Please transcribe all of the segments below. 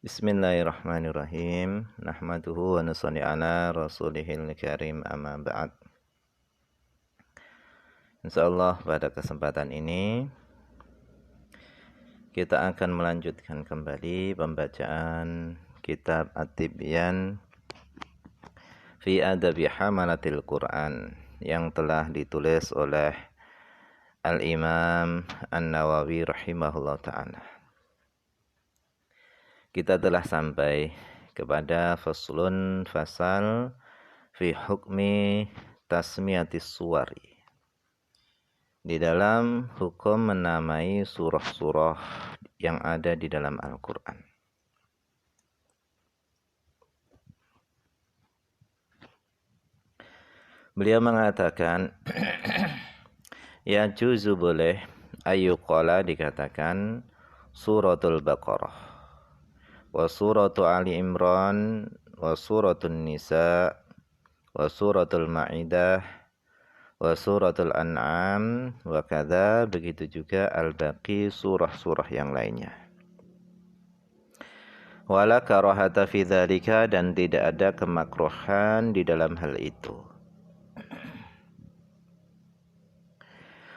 Bismillahirrahmanirrahim. Nahmaduhu wa nusalli ala rasulihil karim amma ba'd. Insyaallah pada kesempatan ini kita akan melanjutkan kembali pembacaan kitab At-Tibyan fi Adabi Hamalatil Quran yang telah ditulis oleh Al-Imam An-Nawawi rahimahullah ta'ala. Kita telah sampai kepada fasal fi hukmi tasmiyatis suwari. Di dalam hukum menamai surah-surah yang ada di dalam Al-Quran. Beliau mengatakan, ya juzu boleh ayyuqala dikatakan suratul Baqarah. Wa suratu Ali Imran, wa suratun Nisa, wa suratul Ma'idah, wa suratul An'am, wa kadza begitu juga al-baqi surah-surah yang lainnya. Wala karahata fi dzalika dan tidak ada kemakruhan di dalam hal itu.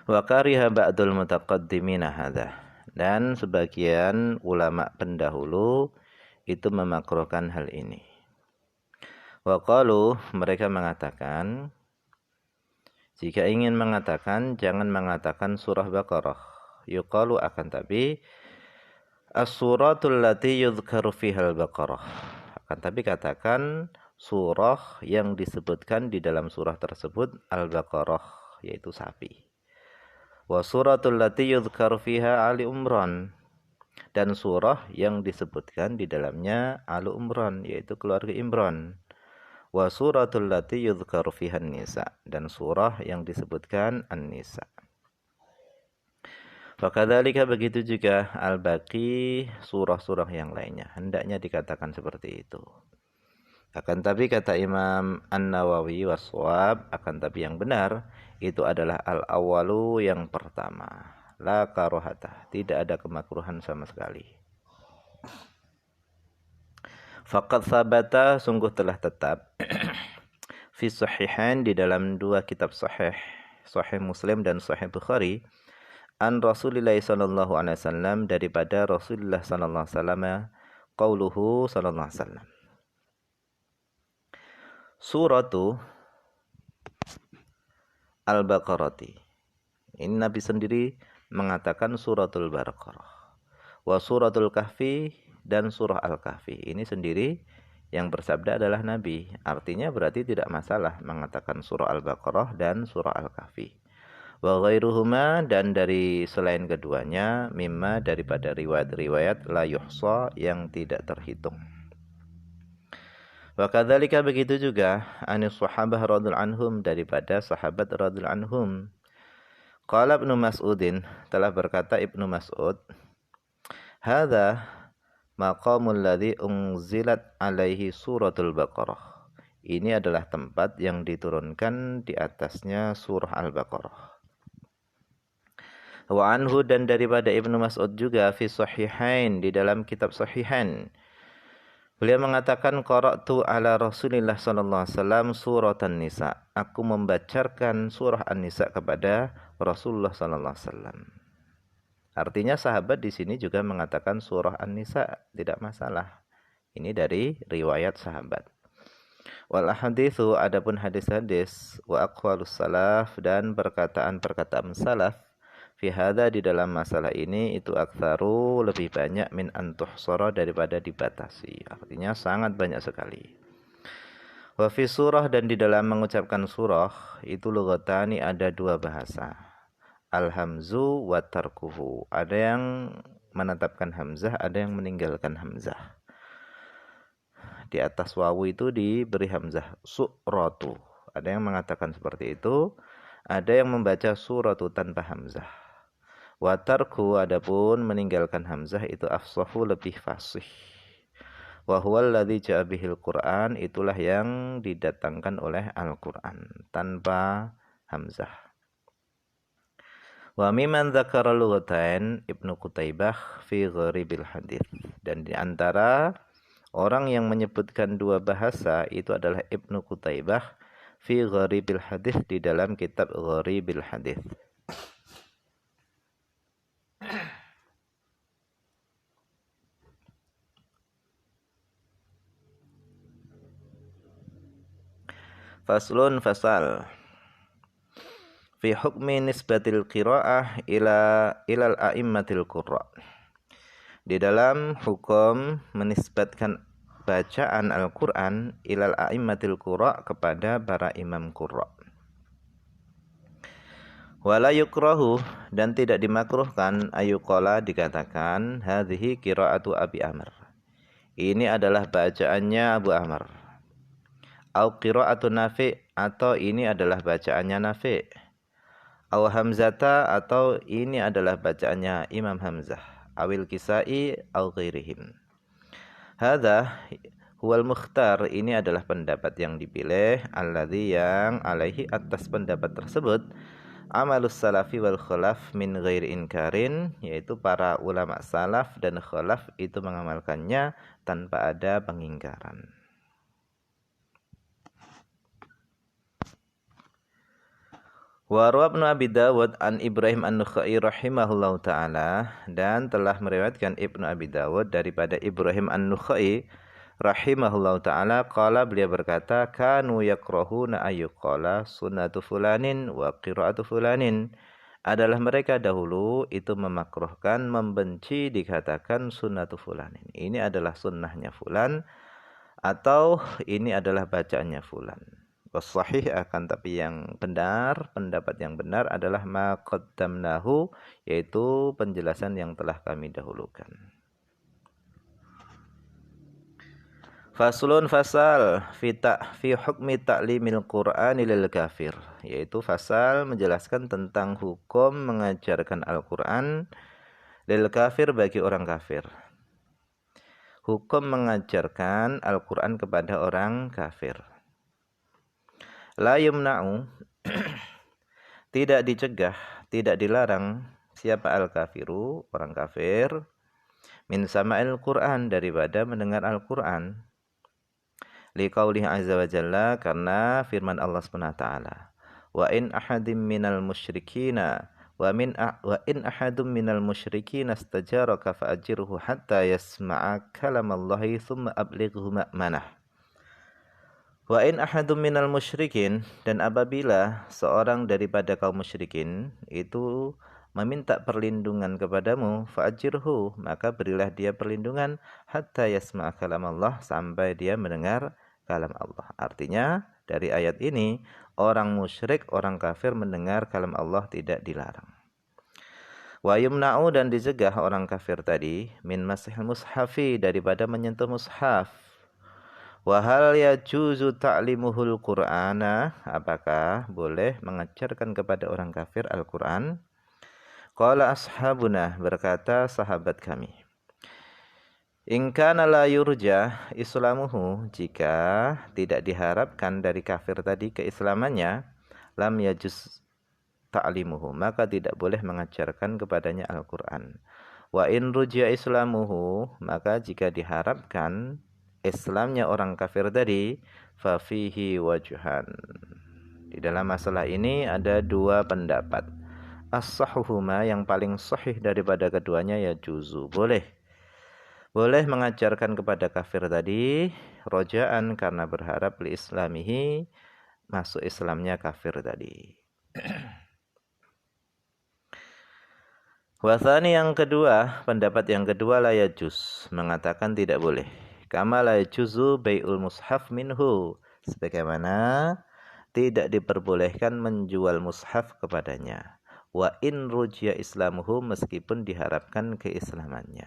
Wa kariha ba'dul mutaqaddimina hadza dan sebagian ulama pendahulu itu memakruhkan hal ini. Wa qalu mereka mengatakan jika ingin mengatakan jangan mengatakan surah Baqarah. Yuqalu akan tapi as-suratul lati yudhkaru fiha al-Baqarah. Akan tapi katakan surah yang disebutkan di dalam surah tersebut al-Baqarah yaitu sapi. Wa suratul lati yudhkaru fiha Ali Imran dan surah yang disebutkan di dalamnya Alu Imran yaitu keluarga Imran. Wa suratul lati yudhkaru fiha An-Nisa dan surah yang disebutkan An-Nisa. Fakadzalika begitu juga al-baqi surah-surah yang lainnya hendaknya dikatakan seperti itu. Akan tapi kata Imam An-Nawawi waswab akan tapi yang benar itu adalah al-awwalu yang pertama. La karohata, tidak ada kemakruhan sama sekali. Faqad sabata, sungguh telah tetap fi sahihain di dalam dua kitab sahih, Sahih Muslim dan Sahih Bukhari, an Rasulillah sallallahu alaihi wasallam daripada Rasulullah sallallahu alaihi wasallam qauluhu sallallahu alaihi wasallam. Suratu Al-Baqarati. Ini Nabi sendiri mengatakan suratul Baqarah. Wa suratul Kahfi dan surah Al-Kahfi. Ini sendiri yang bersabda adalah Nabi. Artinya berarti tidak masalah mengatakan surah Al-Baqarah dan surah Al-Kahfi. Wa ghairuhuma dan dari selain keduanya mimma daripada riwayat-riwayat la yuhsa yang tidak terhitung. Wa kadzalika begitu juga anis sahabah radhiyallahu anhum daripada sahabat radhiyallahu anhum. Qala Ibnu Mas'udin telah berkata Ibnu Mas'ud, hadza maqamul ladzi unzilat alaihi suratul Baqarah. Ini adalah tempat yang diturunkan di atasnya surah Al-Baqarah. Wa anhu dan daripada Ibnu Mas'ud juga fi sahihain di dalam kitab Sahihain. Beliau mengatakan qara'tu ala Rasulillah sallallahu alaihi wasallam suratan Nisa. Aku membacakan surah An-Nisa kepada Rasulullah sallallahu alaihi wasallam. Artinya sahabat di sini juga mengatakan surah An-Nisa tidak masalah. Ini dari riwayat sahabat. Wal haditsu adapun hadis-hadis wa aqwalus salaf dan perkataan-perkataan salaf fi hadza di dalam masalah ini itu aktsaru lebih banyak min antuhsara daripada dibatasi. Artinya sangat banyak sekali. Wa fi surah dan di dalam mengucapkan surah itu lughatani ada dua bahasa. Al-hamzu wa tarkuhu. Ada yang menetapkan hamzah, ada yang meninggalkan hamzah. Di atas wawu itu diberi hamzah suratu. Ada yang mengatakan seperti itu, ada yang membaca suratu tanpa hamzah. Wa tarku adapun meninggalkan hamzah itu afsahu lebih fasih. Wa huwal ladzi ja'a bihil Qur'an itulah yang didatangkan oleh Al-Qur'an tanpa hamzah. Wa mimman dzakara lughatain Ibnu Qutaibah fi gharibil hadis. Dan di antara orang yang menyebutkan dua bahasa itu adalah Ibnu Qutaibah fi gharibil hadis, di dalam kitab Gharibil Hadis. Faslun fasal fi hukmi nisbatil qiraah ilal a'immatil qurra. Di dalam hukum menisbatkan bacaan Al-Qur'an ilal a'immatil qurra, kepada para imam qurra. Wala yukrahu, dan tidak dimakruhkan, ayuqala, dikatakan, hadhihi qiraatu Abi Amr, ini adalah bacaannya Abu Amr. Au qiraatu Nafi', atau ini adalah bacaannya Nafi'. Au Hamzata, atau ini adalah bacaannya Imam Hamzah. Awil Kisai au ghairihim. Hadza huwal mukhtar, ini adalah pendapat yang dipilih, alladzi, yang alaihi, atas pendapat tersebut, amalus salafi wal khalaf min ghairi inkarin, yaitu para ulama salaf dan khalaf itu mengamalkannya tanpa ada pengingkaran. Wa rawa Ibnu Abi Dawud an Ibrahim an-Nukhai rahimahullahu taala, dan telah meriwayatkan Ibnu Abi Dawud daripada Ibrahim an-Nukhai rahimahullahu taala, qala, beliau berkata, kanu yakrahuna ayyuqala sunnatu fulanin wa qiraatu fulanin, adalah mereka dahulu itu memakruhkan, membenci dikatakan sunnatu fulanin, ini adalah sunnahnya fulan, atau ini adalah bacaannya fulan. Wasahih, akan tapi yang benar, pendapat yang benar adalah ma qaddamnahu, yaitu penjelasan yang telah kami dahulukan. Faslun fasal fi hukmi ta'limil Qur'ani lil kafir, yaitu fasal menjelaskan tentang hukum mengajarkan Al-Qur'an lil kafir, bagi orang kafir. Hukum mengajarkan Al-Qur'an kepada orang kafir. La yumna'u, tidak dicegah, tidak dilarang, siapa al-kafiru, orang kafir, min sama'il Qur'an, daripada mendengar Al-Qur'an. Liqaulihi azza wa jalla, karena firman Allah Subhanahu wa taala, wa in ahadim minal musyrikina wa in ahadum minal musyrikina istajaraka fa'ajirhu hatta yasma'a kalamallahi thumma ablighu ma'manah. Wa in ahadum minal musyrikin, dan apabila seorang daripada kaum musyrikin itu meminta perlindungan kepadamu, fa'ajirhu, maka berilah dia perlindungan, hatta yasma'a kalam Allah, sampai dia mendengar kalam Allah. Artinya dari ayat ini, orang musyrik, orang kafir mendengar kalam Allah tidak dilarang. Wa yumna'u, dan dicegah orang kafir tadi, min masihil mushafi, daripada menyentuh mushaf. Wa hal yajuzu ta'limuhul Qur'ana, apakah boleh mengajarkan kepada orang kafir Al-Qur'an? Qala ashabuna, berkata sahabat kami, in kana la yurja islamuhu, jika tidak diharapkan dari kafir tadi keislamannya, lam yajuz ta'limuhu, maka tidak boleh mengajarkan kepadanya Al-Qur'an. Wa in rujia islamuhu, maka jika diharapkan Islamnya orang kafir tadi, fa fihi wajhan, di dalam masalah ini ada dua pendapat. As-sahhuhuma, yang paling sahih daripada keduanya, ya juzu, boleh mengajarkan kepada kafir tadi, rojaan, karena berharap li islamihi, masuk Islamnya kafir tadi. Wasani, yang kedua, pendapat yang kedua, la yajuz, mengatakan tidak boleh. Kama la yajuzu bai'ul mushaf minhu, sebagaimana tidak diperbolehkan menjual mushaf kepadanya. Wa in rujiya islamuhu, meskipun diharapkan keislamannya.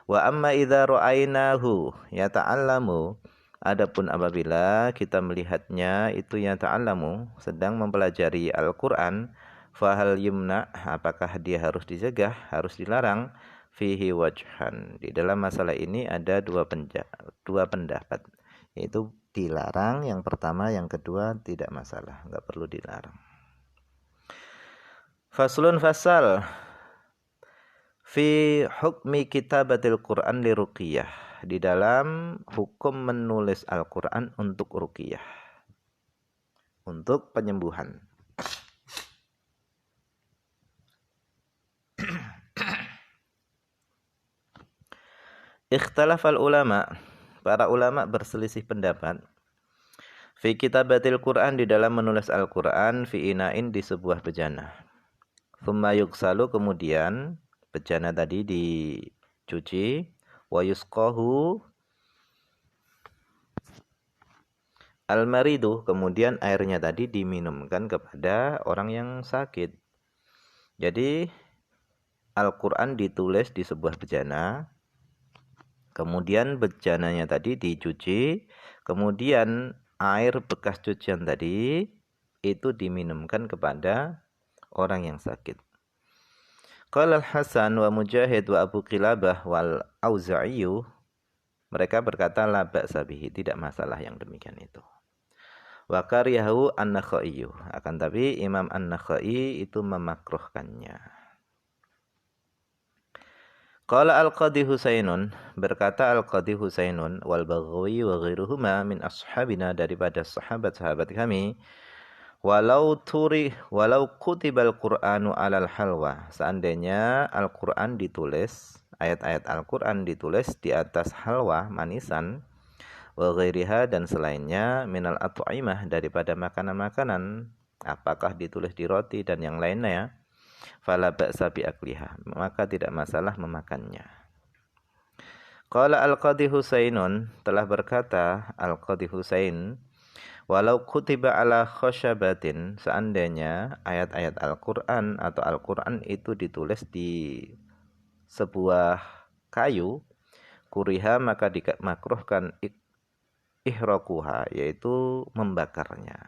Wa amma idza ra'ainahu yata'allamu, adapun apabila kita melihatnya itu yata'allamu, sedang mempelajari Al-Qur'an, fahal yumna, apakah dia harus dicegah, harus dilarang? Fihi wajhan, di dalam masalah ini ada dua pendapat, yaitu dilarang yang pertama, yang kedua tidak masalah, enggak perlu dilarang. Faslun fasal fi hukmi kitabatil Qur'an li ruqyah, di dalam hukum menulis Al-Qur'an untuk ruqyah, untuk penyembuhan. Ikhtalafal ulama, para ulama berselisih pendapat fi kitabatil Qur'an, di dalam menulis Al-Qur'an, fi inain, di sebuah bejana. Tsumma yugsalu, kemudian bejana tadi dicuci, wa yusqahu al-maridu, kemudian airnya tadi diminumkan kepada orang yang sakit. Jadi Al-Qur'an ditulis di sebuah bejana, kemudian bejananya tadi dicuci, kemudian air bekas cucian tadi itu diminumkan kepada orang yang sakit. Qala Al-Hasan wa Mujahid wa Abu Qilabah wal Auza'i, mereka berkata la ba'sa bihi, tidak masalah yang demikian itu. Wa kariyahu An-Nakhai, akan tapi Imam An-Nakhai itu memakruhkannya. Qala Al-Qadhi Husainun, berkata Al-Qadhi Husainun wal Baghawi wa ghairuhuma min ashabina, daripada sahabat-sahabat kami, walau kutibal Qur'anu alal halwa, seandainya Al-Qur'an ditulis, ayat-ayat Al-Qur'an ditulis di atas halwa, manisan, wa ghairiha, dan selainnya, minal at'imah, daripada makanan-makanan, apakah ditulis di roti dan yang lainnya, fala ba'sa bi akliha, maka tidak masalah memakannya. Qala Al-Qadhi Husainun, telah berkata Al-Qadhi Husain, walau kutiba ala khasyabatin, seandainya ayat-ayat Al-Qur'an atau Al-Qur'an itu ditulis di sebuah kayu, kuriha, maka dimakruhkan ihraquha, yaitu membakarnya.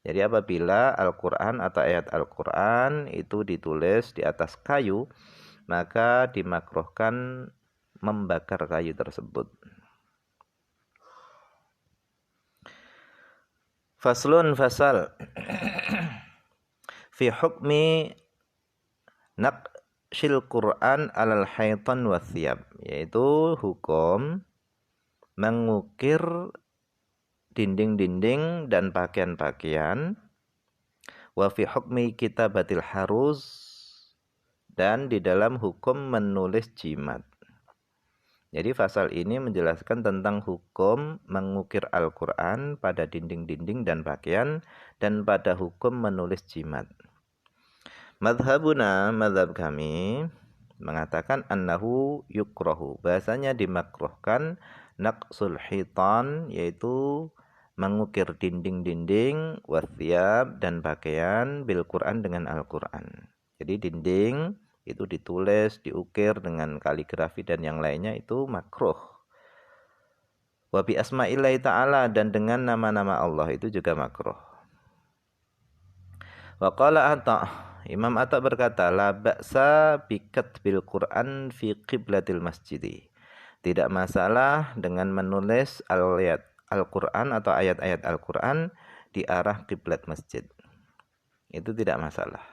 Jadi apabila Al-Qur'an atau ayat Al-Qur'an itu ditulis di atas kayu, maka dimakruhkan membakar kayu tersebut. Faslun fasal fi hukmi naqshil Qur'an alal haitan wa thiyab, yaitu hukum mengukir dinding-dinding dan pakaian-pakaian, wa fi hukmi kitabatil haruz, dan di dalam hukum menulis jimat. Jadi pasal ini menjelaskan tentang hukum mengukir Al-Qur'an pada dinding-dinding dan pakaian, dan pada hukum menulis jimat. Madhabuna, madhab kami, mengatakan annahu yukrahu, bahasanya dimakruhkan, naqsul hitan, yaitu mengukir dinding-dinding, wathiyab, dan pakaian, bil Qur'an, dengan Al-Qur'an. Jadi dinding itu ditulis, diukir dengan kaligrafi dan yang lainnya, itu makruh. Wa bi asma'illahi ta'ala, dan dengan nama-nama Allah, itu juga makruh. Wa qala Ata', Imam Ata' berkata, la ba'sa bi katbil Qur'an fi qiblatil masjidi, tidak masalah dengan menulis ayat Al-Qur'an atau ayat-ayat Al-Qur'an di arah kiblat masjid, itu tidak masalah.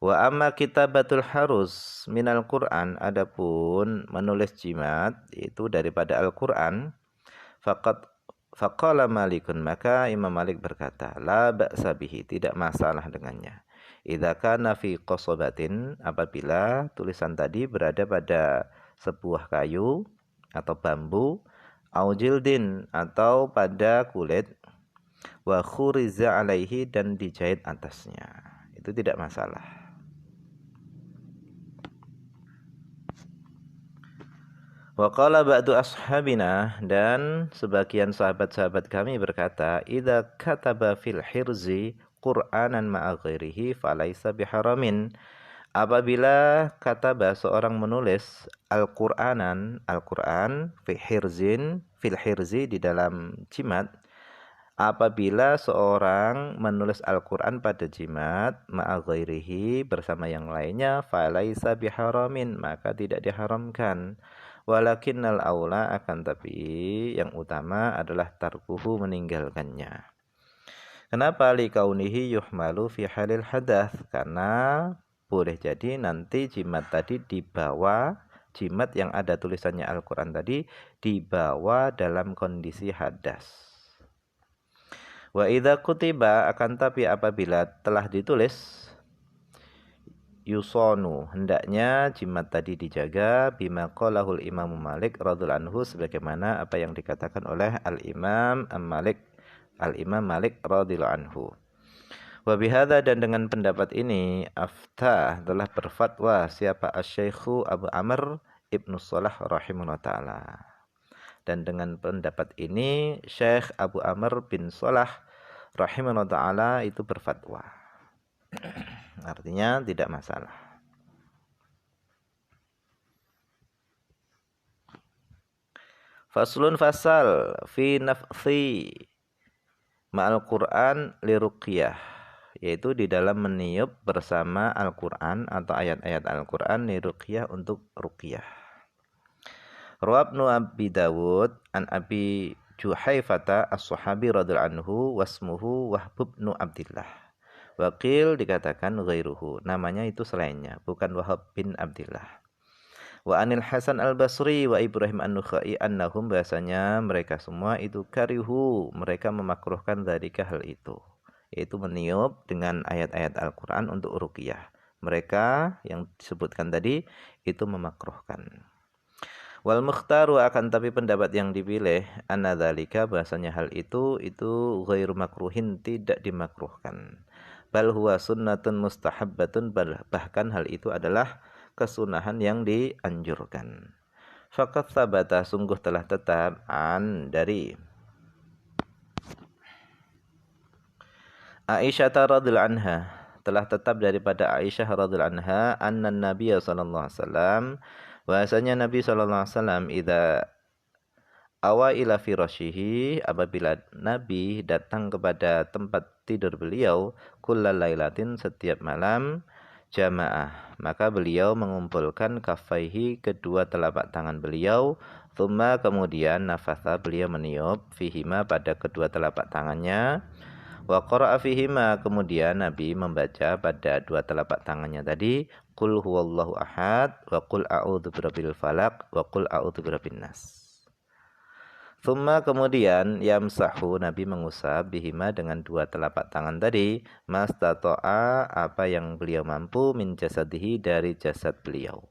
Wa amma kitabatul haruz minal Qur'an, adapun menulis jimat itu daripada Al-Qur'an, faqala Malikun, maka Imam Malik berkata, la ba'sa bihi, tidak masalah dengannya. Idza kana fi qasabatin, apabila tulisan tadi berada pada sebuah kayu atau bambu, au jildin, atau pada kulit, wa khuriza alaihi, dan dijahit atasnya, itu tidak masalah. Wa qala ba'du ashabina, dan sebagian sahabat-sahabat kami berkata, idza kataba fil hirzi Qur'anan ma'a ghairihi falaisa biharamin, apabila kataba, seorang menulis Al-Qur'an fil hirzi, di dalam jimat, apabila seorang menulis Al-Qur'an pada jimat, ma'a ghairihi, bersama yang lainnya, falaisa biharamin, maka tidak diharamkan. Walakinnal aula, akan tapi yang utama adalah tarkuhu, meninggalkannya. Kenapa? Li kaunihi yuhmalu fi halil hadath, karena boleh jadi nanti jimat tadi dibawa, jimat yang ada tulisannya Al-Quran tadi dibawa dalam kondisi hadas. Wa idza kutiba, akan tapi apabila telah ditulis, yusonu, hendaknya jimat tadi dijaga, bima qalahul Imam Malik radhiyallahu anhu, sebagaimana apa yang dikatakan oleh Al-Imam Malik radhiyallahu anhu. Wa bihadza, dan dengan pendapat ini, afta, telah berfatwa siapa Asy-Syaikhu Abu Amr Ibnu Shalah rahimahullah taala. Dan dengan pendapat ini Syekh Abu Amr bin Shalah rahimahullah taala itu berfatwa. Artinya tidak masalah. Faslun, fasal fi nafthi ma'al Qur'an li ruqyah, yaitu di dalam meniup bersama Al-Qur'an atau ayat-ayat Al-Qur'an li ruqyah, untuk ruqyah. Rawabnu Abi Dawud an Abi Juhaifata as-Sahabi radhiyallahu anhu wasmuhu Wahb bin Abdillah. Waqil, dikatakan ghairuhu, namanya itu selainnya, bukan Wahab bin Abdillah. Wa anil Hasan al-Basri wa Ibrahim an-Nukhai annahum, bahasanya mereka semua itu karihu, mereka memakruhkan dzalika, hal itu, yaitu meniup dengan ayat-ayat Al-Qur'an untuk ruqyah. Mereka yang disebutkan tadi itu memakruhkan. Wal mukhtaru, akan tapi pendapat yang dipilih, anna dzalika, bahasanya hal itu ghairu makruhin, tidak dimakruhkan. Bal huwa sunnatun mustahabbatun, bahkan hal itu adalah kesunahan yang dianjurkan. Faqad tsabata, sungguh telah tetap, dari Aisyah radhiyallahu anha, telah tetap daripada Aisyah radhiyallahu anha, anna Nabiy sallallahu alaihi wasallam, bahasanya Nabi sallallahu alaihi wasallam, idza awa ila firashihi, apabila Nabi datang kepada tempat tidur beliau, kullal lailatin, setiap malam, jamaah, maka beliau mengumpulkan kafaihi, kedua telapak tangan beliau, thumma, kemudian nafatha, beliau meniup, fihima, pada kedua telapak tangannya, wa qara'a fihima, kemudian Nabi membaca pada dua telapak tangannya tadi, qul huwallahu ahad, wa qul a'udzu birabbil falaq, wa qul a'udzu birabbin nas. Thumma, kemudian yamsahu, Nabi mengusap, bihima, dengan dua telapak tangan tadi, mastata'a, apa yang beliau mampu, min jasadihi, dari jasad beliau.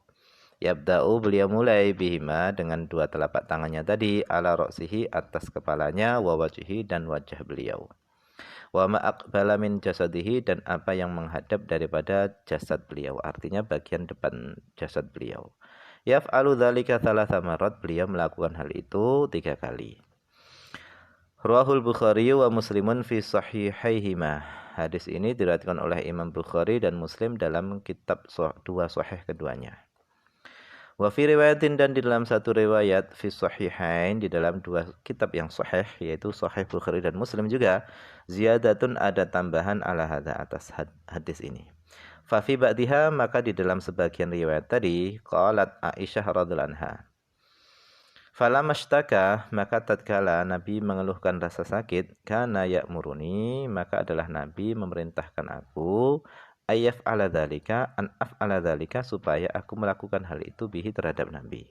Yabda'u, beliau mulai, bihima, dengan dua telapak tangannya tadi, ala ra'sihi, atas kepalanya, wa wajhihi, dan wajah beliau. Wa ma aqbala min jasadihi, dan apa yang menghadap daripada jasad beliau, artinya bagian depan jasad beliau. Yaf'alu dzalika thalatha marrat, beliau melakukan hal itu 3 kali. Rawahul Bukhari wa Muslimun fi sahihaihima. Hadis ini diriwayatkan oleh Imam Bukhari dan Muslim dalam kitab dua sahih keduanya. Wa fi riwayatin, dan di dalam satu riwayat, fi sahihain, di dalam dua kitab yang sahih, yaitu Sahih Bukhari dan Muslim juga, ziyadatun, ada tambahan, ala hadza, atas hadis ini. Fafi ba'diha, maka di dalam sebagian riwayat tadi, qalat Aisyah radhiyallahu anha, falamashtaka, maka tatkala Nabi mengeluhkan rasa sakit, kana ya'muruni, maka adalah Nabi memerintahkan aku, ayaf'ala dzalika, an af'ala dzalika, supaya aku melakukan hal itu, bihi, terhadap Nabi.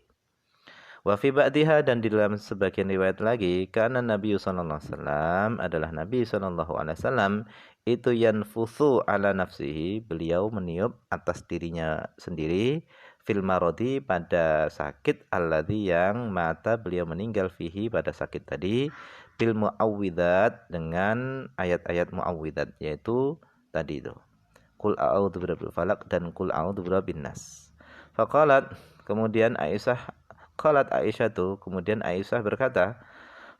Wa fi ba'diha, dan di dalam sebagian riwayat lagi, kana Nabi sallallahu alaihi wasallam, adalah Nabi sallallahu alaihi wasallam itu yanfuthu ala nafsihi, beliau meniup atas dirinya sendiri, fil marodi, pada sakit, alladzi, yang mata beliau meninggal, fihi, pada sakit tadi, bil muawwidzat, dengan ayat-ayat muawwidzat, yaitu tadi itu qul a'udzu birabbil falaq dan qul a'udzu birabbin nas. Faqalat, kemudian Aisyah tuh, kemudian Aisyah berkata,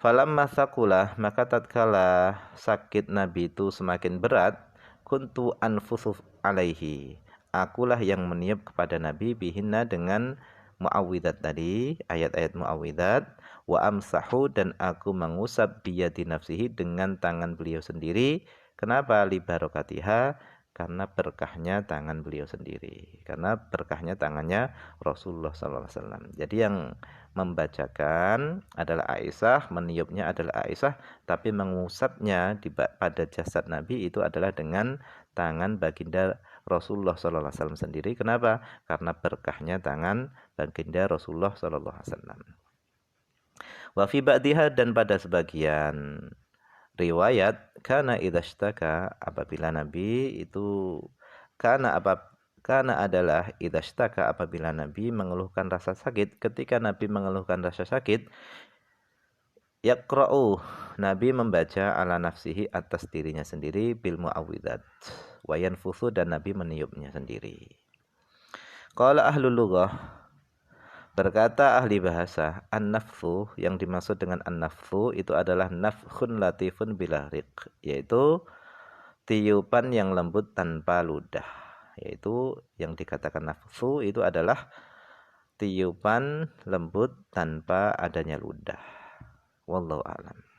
falamma thaqulah, maka tatkala sakit Nabi itu semakin berat, kuntu anfuthu alaihi, akulah yang meniup kepada Nabi, bihinna, dengan muawwidzat tadi, ayat-ayat muawwidzat, wa amsahu, dan aku mengusap, biyadi nafsihi, dengan tangan beliau sendiri. Kenapa? Li barokatiha, karena berkahnya tangan beliau sendiri, karena berkahnya tangannya Rasulullah SAW. Jadi yang membacakan adalah Aisyah, meniupnya adalah Aisyah, tapi mengusapnya pada jasad Nabi itu adalah dengan tangan baginda Rasulullah sallallahu alaihi wasallam sendiri. Kenapa? Karena berkahnya tangan baginda Rasulullah sallallahu alaihi wasallam. Wa fi ba'diha, dan pada sebagian riwayat, kana idzashtaka, apabila Nabi itu kana adalah idzashtaka, apabila Nabi mengeluhkan rasa sakit. Ketika Nabi mengeluhkan rasa sakit, yaqra'u, Nabi membaca ala nafsihi, atas dirinya sendiri, bil muawwidzat wa yanfuthu, dan Nabi meniupnya sendiri. Qala ahlul lughah, berkata ahli bahasa, an-nafthu, yang dimaksud dengan an-nafthu itu adalah nafkhun latifun bila riq, yaitu tiupan yang lembut tanpa ludah. Yaitu yang dikatakan nafthu itu adalah tiupan lembut tanpa adanya ludah. Wallahu a'lam.